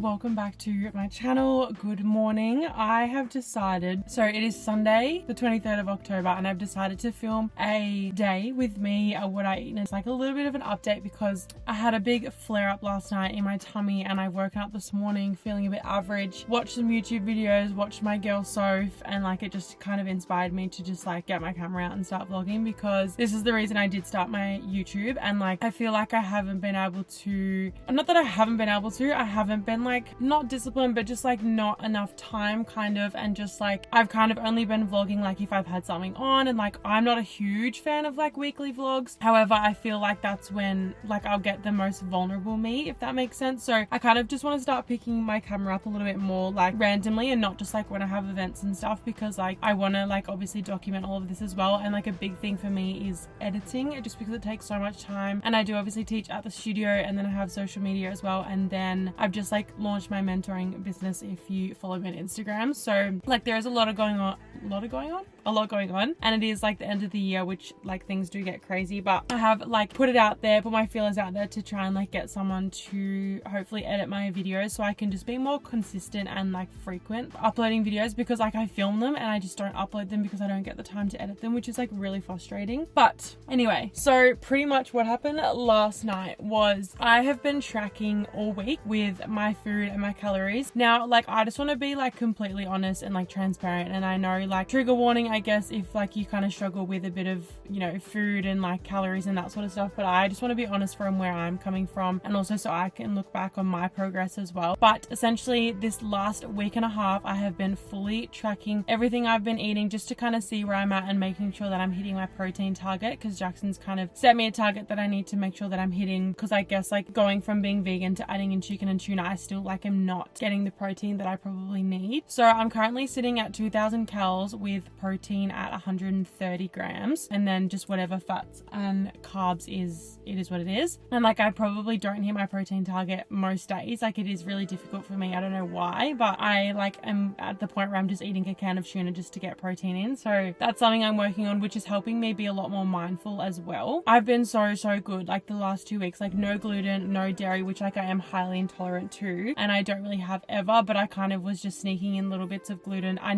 Welcome back to my channel. Good morning. I have decided, so it is Sunday the 23rd of October and I've decided to film a day with me what I eat, and it's like a little bit of an update because I had a big flare up last night in my tummy and I've woken up this morning feeling a bit average, watched some YouTube videos, watched my girl Soph, and like it just kind of inspired me to just like get my camera out and start vlogging, because this is the reason I did start my YouTube. And like I feel like I haven't been able to, not that I haven't been able to, I haven't been like not disciplined, but just like not enough time kind of, and just like I've kind of only been vlogging like if I've had something on, and like I'm not a huge fan of like weekly vlogs. However, I feel like that's when like I'll get the most vulnerable me, if that makes sense. So I kind of just want to start picking my camera up a little bit more like randomly and not just like when I have events and stuff, because like I want to like obviously document all of this as well. And like a big thing for me is editing, just because it takes so much time. And I do obviously teach at the studio, and then I have social media as well, and then I've just like launched my mentoring business if you follow me on Instagram. So like there is a lot going on, and it is like the end of the year, which like things do get crazy, but I have like put it out there, put my feelers out there to try and like get someone to hopefully edit my videos so I can just be more consistent and like frequent uploading videos, because like I film them and I just don't upload them because I don't get the time to edit them, which is like really frustrating. But anyway, so pretty much what happened last night was I have been tracking all week with my food and my calories. Now like I just want to be like completely honest and like transparent, and I know like trigger warning I guess if like you kind of struggle with a bit of, you know, food and like calories and that sort of stuff, but I just want to be honest from where I'm coming from, and also so I can look back on my progress as well. But essentially this last week and a half I have been fully tracking everything I've been eating, just to kind of see where I'm at and making sure that I'm hitting my protein target, because Jackson's kind of set me a target that I need to make sure that I'm hitting, because I guess like going from being vegan to adding in chicken and tuna, I still like am not getting the protein that I probably need. So I'm currently sitting at 2000 calories with protein at 130 grams, and then just whatever fats and carbs it is what it is. And like I probably don't hit my protein target most days. Like it is really difficult for me, I don't know why, but I like am at the point where I'm just eating a can of tuna just to get protein in. So that's something I'm working on, which is helping me be a lot more mindful as well. I've been so good like the last 2 weeks, like no gluten, no dairy, which like I am highly intolerant to, and I don't really have ever, but I kind of was just sneaking in little bits of gluten. I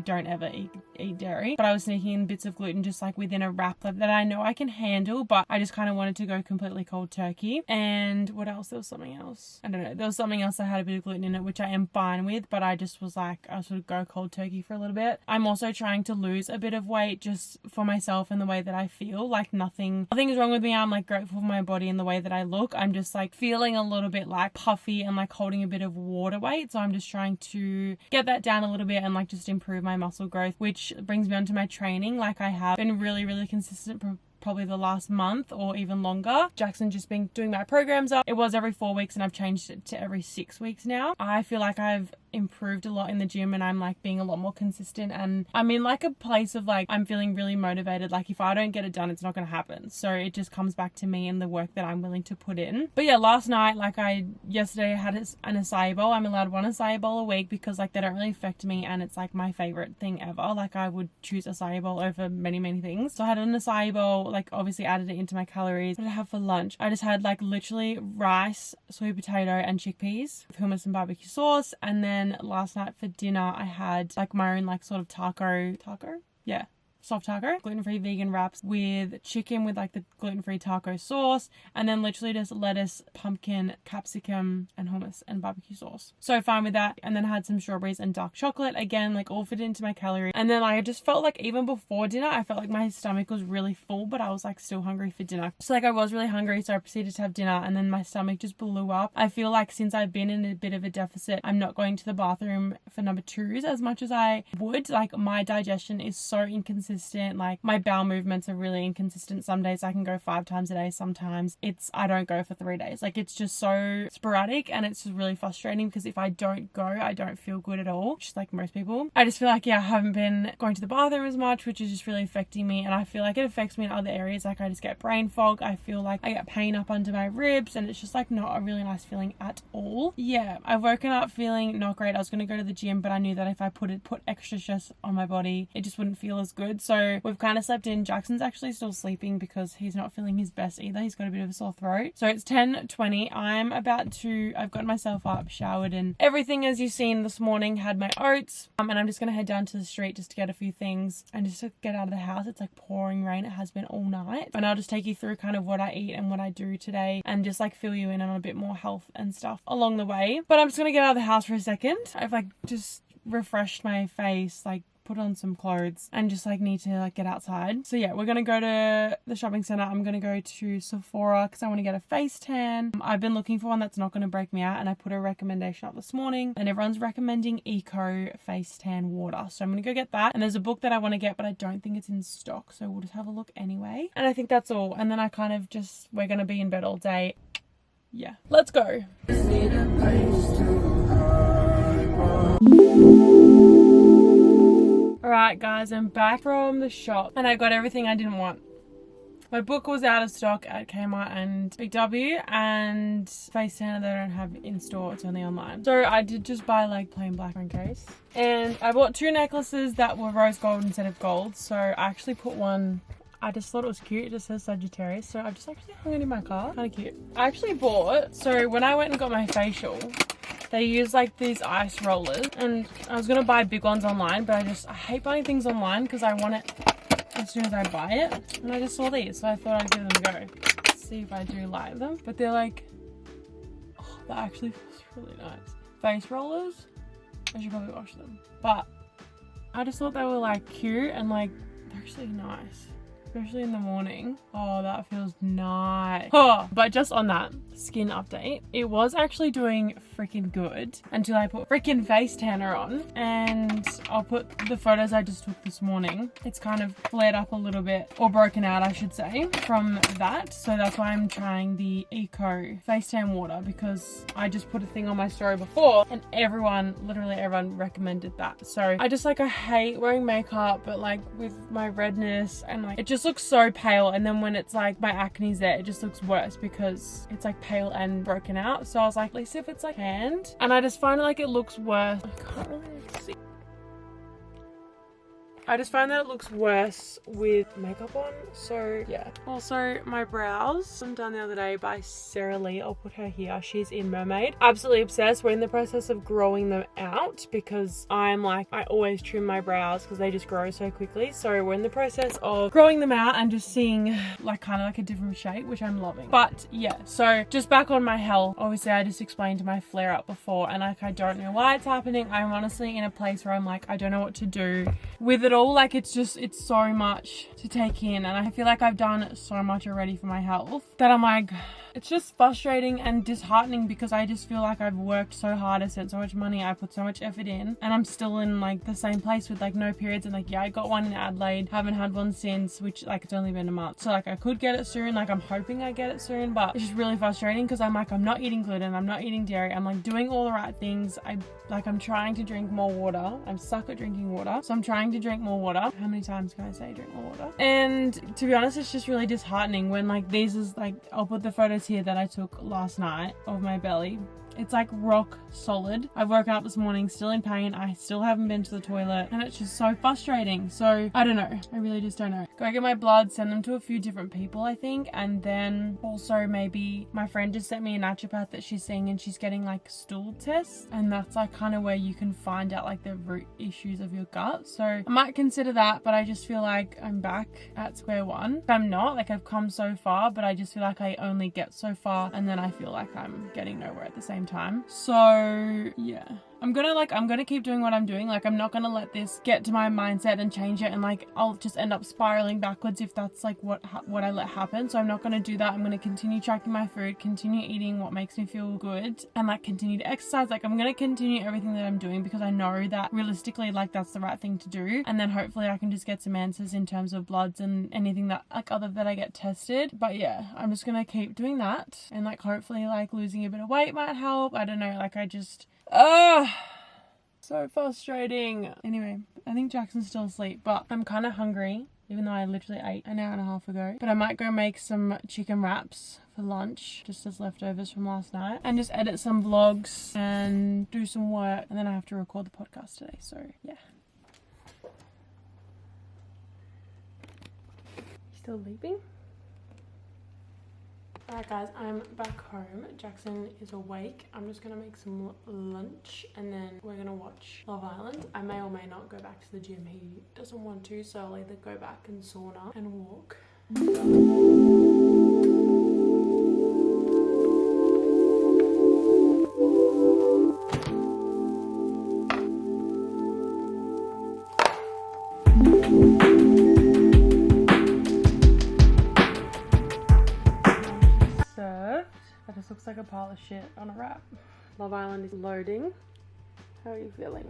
don't ever eat dairy, but I was sneaking in bits of gluten just like within a wrap that I know I can handle, but I just kind of wanted to go completely cold turkey. And what else? There was something else, I don't know, there was something else that had a bit of gluten in it, which I am fine with, but I just was like, I sort of go cold turkey for a little bit. I'm also trying to lose a bit of weight just for myself and the way that I feel. Like nothing is wrong with me. I'm like grateful for my body and the way that I look. I'm just like feeling a little bit like puffy and like holding a bit of water weight, so I'm just trying to get that down a little bit and like just improve my muscle growth, which brings me on to my training. Like I have been really consistent probably the last month or even longer. Jackson just been doing my programs up. It was every 4 weeks and I've changed it to every 6 weeks now. I feel like I've improved a lot in the gym, and I'm like being a lot more consistent, and I'm in like a place of like I'm feeling really motivated. Like if I don't get it done, it's not going to happen. So it just comes back to me and the work that I'm willing to put in. But yeah, last night, like yesterday I had an acai bowl. I'm allowed one acai bowl a week because like they don't really affect me, and it's like my favorite thing ever. Like I would choose acai bowl over many things. So I had an acai bowl, like obviously added it into my calories. What did I have for lunch? I just had like literally rice, sweet potato and chickpeas with hummus and barbecue sauce. And then last night for dinner I had like my own like sort of taco soft taco, gluten-free vegan wraps with chicken with like the gluten-free taco sauce, and then literally just lettuce, pumpkin, capsicum, and hummus and barbecue sauce. So fine with that. And then I had some strawberries and dark chocolate. Again, like all fit into my calorie. And then like, I just felt like even before dinner, I felt like my stomach was really full, but I was like still hungry for dinner. So like I was really hungry, so I proceeded to have dinner, and then my stomach just blew up. I feel like since I've been in a bit of a deficit, I'm not going to the bathroom for number twos as much as I would. Like my digestion is so inconsistent. Like my bowel movements are really inconsistent. Some days I can go 5 times a day. Sometimes I don't go for 3 days. Like it's just so sporadic, and it's just really frustrating because if I don't go, I don't feel good at all, just like most people. I just feel like, yeah, I haven't been going to the bathroom as much, which is just really affecting me, and I feel like it affects me in other areas. Like I just get brain fog. I feel like I get pain up under my ribs, and it's just like not a really nice feeling at all. Yeah, I've woken up feeling not great. I was going to go to the gym, but I knew that if I put extra stress on my body, it just wouldn't feel as good. So we've kind of slept in. Jackson's actually still sleeping because he's not feeling his best either. He's got a bit of a sore throat. So it's 10:20. I've gotten myself up, showered, and everything as you've seen this morning. Had my oats, and I'm just going to head down to the street just to get a few things and just to get out of the house. It's like pouring rain. It has been all night, and I'll just take you through kind of what I eat and what I do today, and just like fill you in on a bit more health and stuff along the way. But I'm just going to get out of the house for a second. I've like just refreshed my face, like put on some clothes, and just like need to like get outside. So yeah, we're gonna go to the shopping center. I'm gonna go to Sephora because I want to get a face tan. I've been looking for one that's not gonna break me out, and I put a recommendation up this morning, and everyone's recommending Eco face tan water, so I'm gonna go get that. And there's a book that I want to get, but I don't think it's in stock, so we'll just have a look anyway. And I think that's all. And then I kind of just, we're gonna be in bed all day. Yeah, let's go. Alright guys, I'm back from the shop, and I got everything I didn't want. My book was out of stock at Kmart and Big W, and face tanner they don't have in store, it's only online. So I did just buy like plain black phone case, and I bought 2 necklaces that were rose gold instead of gold. So I actually put one, I just thought it was cute. It just says Sagittarius, so I just actually hung it in my car. Kind of cute. I actually bought, so when I went and got my facial, they use like these ice rollers, and I was gonna buy big ones online, but I hate buying things online because I want it as soon as I buy it. And I just saw these, so I thought I'd give them a go. Let's see if I do like them. But they're like, oh, that actually feels really nice. Face rollers. I should probably wash them. But I just thought they were like cute and like they're actually nice. Especially in the morning. Oh, that feels nice. Oh, but just on that skin update, it was actually doing freaking good until I put freaking face tanner on, and I'll put the photos I just took this morning. It's kind of flared up a little bit, or broken out I should say, from that. So that's why I'm trying the Eco face tan water, because I just put a thing on my story before and literally everyone recommended that. So I hate wearing makeup, but like with my redness and like it just looks so pale, and then when it's like my acne's there, it just looks worse because it's like pale and broken out. So I was like, at least if it's like hand, and I just find like it looks worse. I can't really see. I just find that it looks worse with makeup on, so yeah. Also, my brows, I'm done the other day by Sarah Lee. I'll put her here. She's in Mermaid. Absolutely obsessed. We're in the process of growing them out because I'm like, I always trim my brows because they just grow so quickly. So we're in the process of growing them out and just seeing like kind of like a different shape, which I'm loving. But yeah, so just back on my health. Obviously, I just explained my flare up before, and like I don't know why it's happening. I'm honestly in a place where I'm like, I don't know what to do with it all. Like it's so much to take in, and I feel like I've done so much already for my health that I'm like, it's just frustrating and disheartening because I just feel like I've worked so hard, I spent so much money, I put so much effort in, and I'm still in like the same place with like no periods. And like, yeah, I got one in Adelaide, haven't had one since, which like it's only been a month, so like I could get it soon. Like I'm hoping I get it soon, but it's just really frustrating because I'm like, I'm not eating gluten, I'm not eating dairy, I'm like doing all the right things. I'm trying to drink more water. I'm stuck at drinking water, so I'm trying to drink more water. How many times can I say drink more water? And to be honest, it's just really disheartening when like these is like, I'll put the photos here that I took last night of my belly. It's like rock solid. I woke up this morning still in pain. I still haven't been to the toilet and it's just so frustrating. So I don't know. I really just don't know. Go get my blood, send them to a few different people, I think. And then also maybe my friend just sent me a naturopath that she's seeing and she's getting like stool tests. And that's like kind of where you can find out like the root issues of your gut. So I might consider that, but I just feel like I'm back at square one. I'm not, like I've come so far, but I just feel like I only get so far and then I feel like I'm getting nowhere at the same time. So yeah, I'm gonna keep doing what I'm doing. Like I'm not gonna let this get to my mindset and change it, and like I'll just end up spiraling backwards if that's like what I let happen. So I'm not gonna do that. I'm gonna continue tracking my food, continue eating what makes me feel good, and like continue to exercise. Like I'm gonna continue everything that I'm doing because I know that realistically like that's the right thing to do, and then hopefully I can just get some answers in terms of bloods and anything that like other that I get tested. But yeah, I'm just gonna keep doing that, and like hopefully like losing a bit of weight might help. I don't know, like I just so frustrating. Anyway, I think Jackson's still asleep, but I'm kind of hungry, even though I literally ate an hour and a half ago. But I might go make some chicken wraps for lunch, just as leftovers from last night, and just edit some vlogs and do some work, and then I have to record the podcast today, so yeah. Still sleeping? Alright guys, I'm back home. Jackson is awake. I'm just gonna make some lunch and then we're gonna watch Love Island. I may or may not go back to the gym. He doesn't want to, so I'll either go back and sauna and walk. That just looks like a pile of shit on a wrap. Love Island is loading. How are you feeling?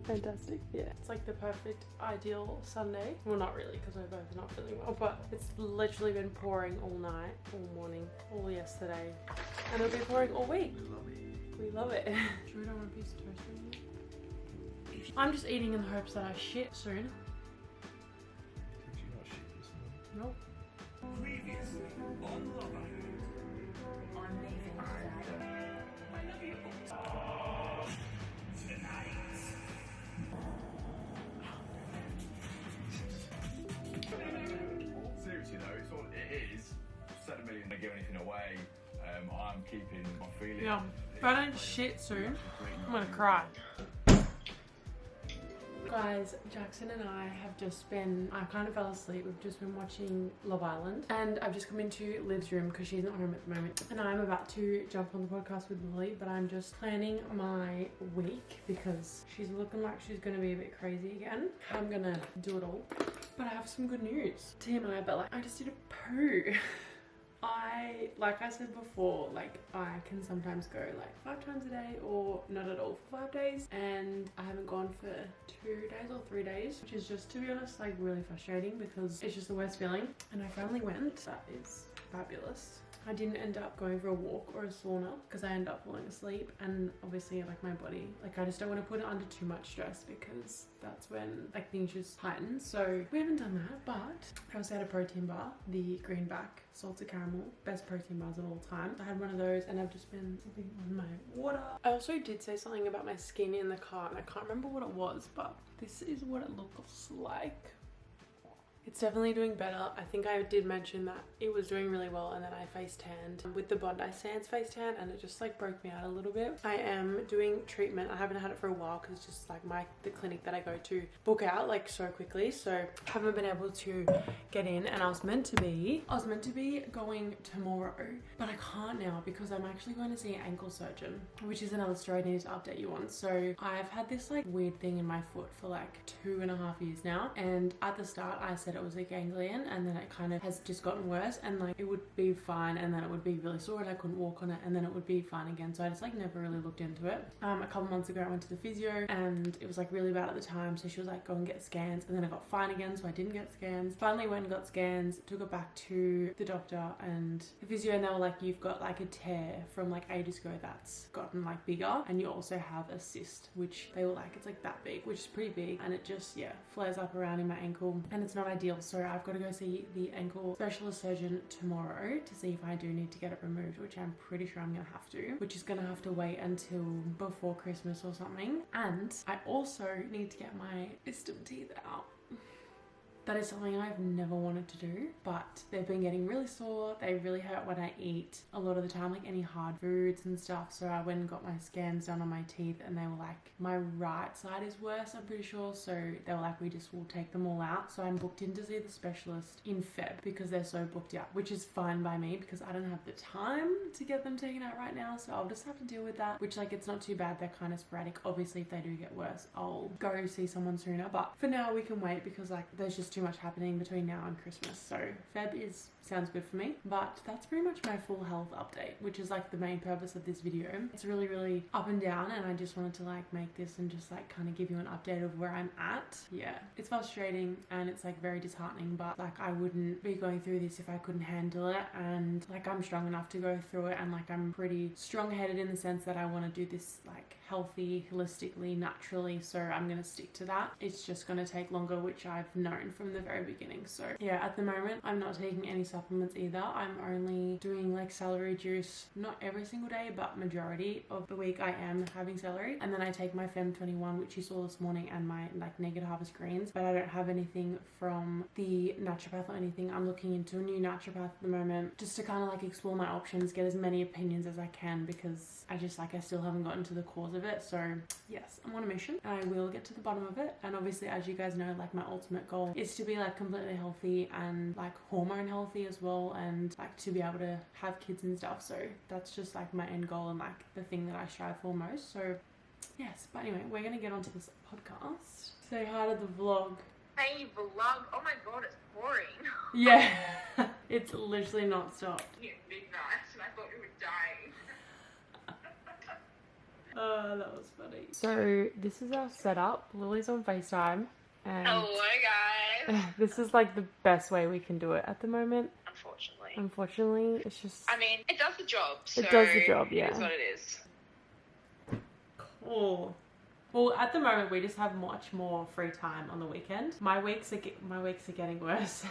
Fantastic. Yeah, it's like the perfect ideal Sunday. Well, not really, because we're both not feeling well, but it's literally been pouring all night, all morning, all yesterday, and it'll be pouring all week. We love it. Sure we don't want a piece of toast anymore? I'm just eating in the hopes that I shit soon. Did you not shit this morning? Nope. Previously on Love Island. I'm leaving today. I love you. Tonight. Seriously though, it's all it is. Instead of me to give anything away, I'm keeping my feelings. Yeah. If I don't shit soon, I'm gonna cry. Guys, Jackson and I have just been, I kind of fell asleep. We've just been watching Love Island and I've just come into Liv's room because she's not home at the moment. And I'm about to jump on the podcast with Lily, but I'm just planning my week because she's looking like she's going to be a bit crazy again. I'm going to do it all. But I have some good news. TMI, but like, I just did a poo. Like I said before, like I can sometimes go like 5 times a day or not at all for 5 days, and I haven't gone for 2 days or 3 days, which is just, to be honest, like really frustrating because it's just the worst feeling. And I finally went. That is fabulous. I didn't end up going for a walk or a sauna because I ended up falling asleep, and obviously like my body, like I just don't want to put it under too much stress because that's when like things just heighten. So we haven't done that, but I also had a protein bar, the greenback salted caramel, best protein bars of all time. I had one of those and I've just been sipping on my water. I also did say something about my skin in the car and I can't remember what it was, but this is what it looks like. It's definitely doing better. I think I did mention that it was doing really well, and then I face tanned with the Bondi Sands face tan and it just like broke me out a little bit. I am doing treatment. I haven't had it for a while because it's just like the clinic that I go to book out like so quickly, so I haven't been able to get in. And I was meant to be going tomorrow, but I can't now because I'm actually going to see an ankle surgeon, which is another story I need to update you on. So I've had this like weird thing in my foot for like 2.5 years now, and at the start I said it was a ganglion, and then it kind of has just gotten worse, and like it would be fine and then it would be really sore and I couldn't walk on it, and then it would be fine again. So I just like never really looked into it. A couple months ago I went to the physio and it was like really bad at the time, so she was like, go and get scans, and then I got fine again, so I didn't get scans. Finally went and got scans, took it back to the doctor and the physio, and they were like, you've got like a tear from like ages ago that's gotten like bigger, and you also have a cyst, which they were like, it's like that big, which is pretty big, and it just flares up around in my ankle and it's not ideal. ideal. So I've got to go see the ankle specialist surgeon tomorrow to see if I do need to get it removed, which I'm pretty sure I'm gonna have to, which is gonna have to wait until before Christmas or something. And I also need to get my wisdom teeth out. That is something I've never wanted to do, but they've been getting really sore. They really hurt when I eat a lot of the time, like any hard foods and stuff. So I went and got my scans done on my teeth and they were like, my right side is worse, I'm pretty sure. So they were like, we just will take them all out. So I'm booked in to see the specialist in Feb because they're so booked out, which is fine by me because I don't have the time to get them taken out right now. So I'll just have to deal with that, which like, it's not too bad. They're kind of sporadic. Obviously, if they do get worse, I'll go see someone sooner. But for now, we can wait because like, there's just too much happening between now and Christmas. So Feb sounds good for me. But that's pretty much my full health update, which is like the main purpose of this video. It's really up and down, and I just wanted to like make this and just like kind of give you an update of where I'm at. Yeah, it's frustrating and it's like very disheartening, but like I wouldn't be going through this if I couldn't handle it, and like I'm strong enough to go through it, and like I'm pretty strong-headed in the sense that I want to do this like healthy, holistically, naturally, so I'm gonna stick to that. It's just gonna take longer, which I've known from the very beginning. So yeah, at the moment I'm not taking any supplements either. I'm only doing like celery juice, not every single day, but majority of the week I am having celery, and then I take my Fem 21, which you saw this morning, and my like Naked Harvest greens, but I don't have anything from the naturopath or anything. I'm looking into a new naturopath at the moment just to kind of like explore my options, get as many opinions as I can, because I just like I still haven't gotten to the cause of it. So yes, I'm on a mission. I will get to the bottom of it, and obviously, as you guys know, like my ultimate goal is to be like completely healthy and like hormone healthy as well, and like to be able to have kids and stuff. So that's just like my end goal and like the thing that I strive for most. So yes, but anyway, we're gonna get onto this podcast. Say hi to the vlog. Hey, vlog. Oh my god, it's pouring. Yeah, it's literally not stopped. Yeah, midnight, and I thought we were dying. Oh, that was funny. So this is our setup. Lily's on FaceTime, and Hello, guys. this is like the best way we can do it at the moment. Unfortunately, it's just. I mean, it does the job. So it does the job, yeah. It is what it is. Cool. Well, at the moment, we just have much more free time on the weekend. My weeks are getting worse.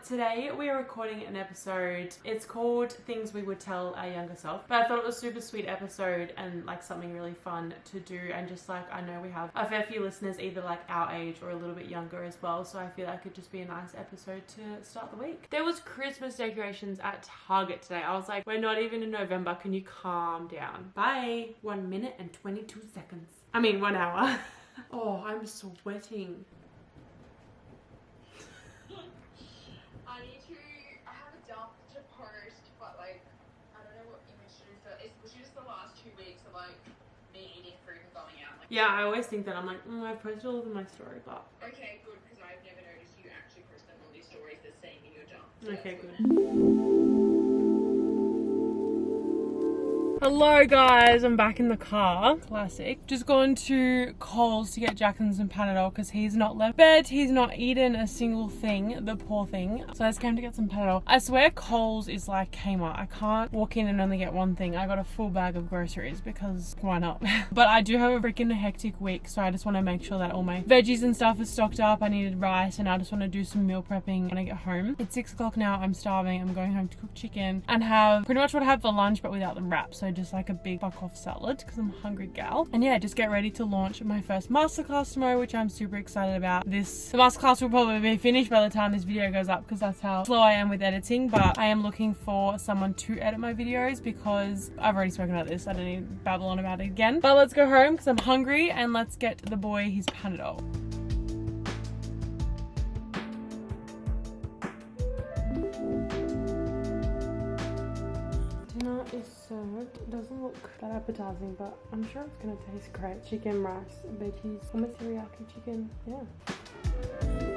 Today we are recording an episode. It's called Things We Would Tell Our Younger Self, but I thought it was a super sweet episode and like something really fun to do, and just like I know we have a fair few listeners either like our age or a little bit younger as well, so I feel like it could just be a nice episode to start the week. There was Christmas decorations at Target today. I was like, we're not even in November, can you calm down? Bye. 1 minute and 22 seconds. I mean 1 hour. Oh, I'm sweating. I have a dump to post, but like, I don't know what image to do for. It's literally just the last 2 weeks of like me eating fruit and going out. Like, Yeah, I always think that. I'm like, I've posted all of them in my story, but. okay, good, because I've never noticed you actually post them on these stories that's saying in your dump. So Okay, that's good. Hello guys, I'm back in the car. Classic. Just gone to Coles to get Jackson some Panadol because he's not left bed. He's not eaten a single thing, the poor thing. So I just came to get some Panadol. I swear Coles is like Kmart. I can't walk in and only get one thing. I got a full bag of groceries because why not? But I do have a freaking hectic week, so I just want to make sure that all my veggies and stuff are stocked up. I needed rice and I just want to do some meal prepping when I get home. It's 6 o'clock now. I'm starving. I'm going home to cook chicken and have pretty much what I have for lunch but without the wrap. So just like a big fuck off salad because I'm a hungry gal. And yeah, just get ready to launch my first masterclass tomorrow, which I'm super excited about. The masterclass will probably be finished by the time this video goes up because that's how slow I am with editing, but I am looking for someone to edit my videos because I've already spoken about this. I don't need to babble on about it again. But let's go home because I'm hungry, and let's get the boy his Panadol. Dinner is served. It doesn't look that appetizing, but I'm sure it's gonna taste great. Chicken, rice, veggies, almost teriyaki chicken. Yeah.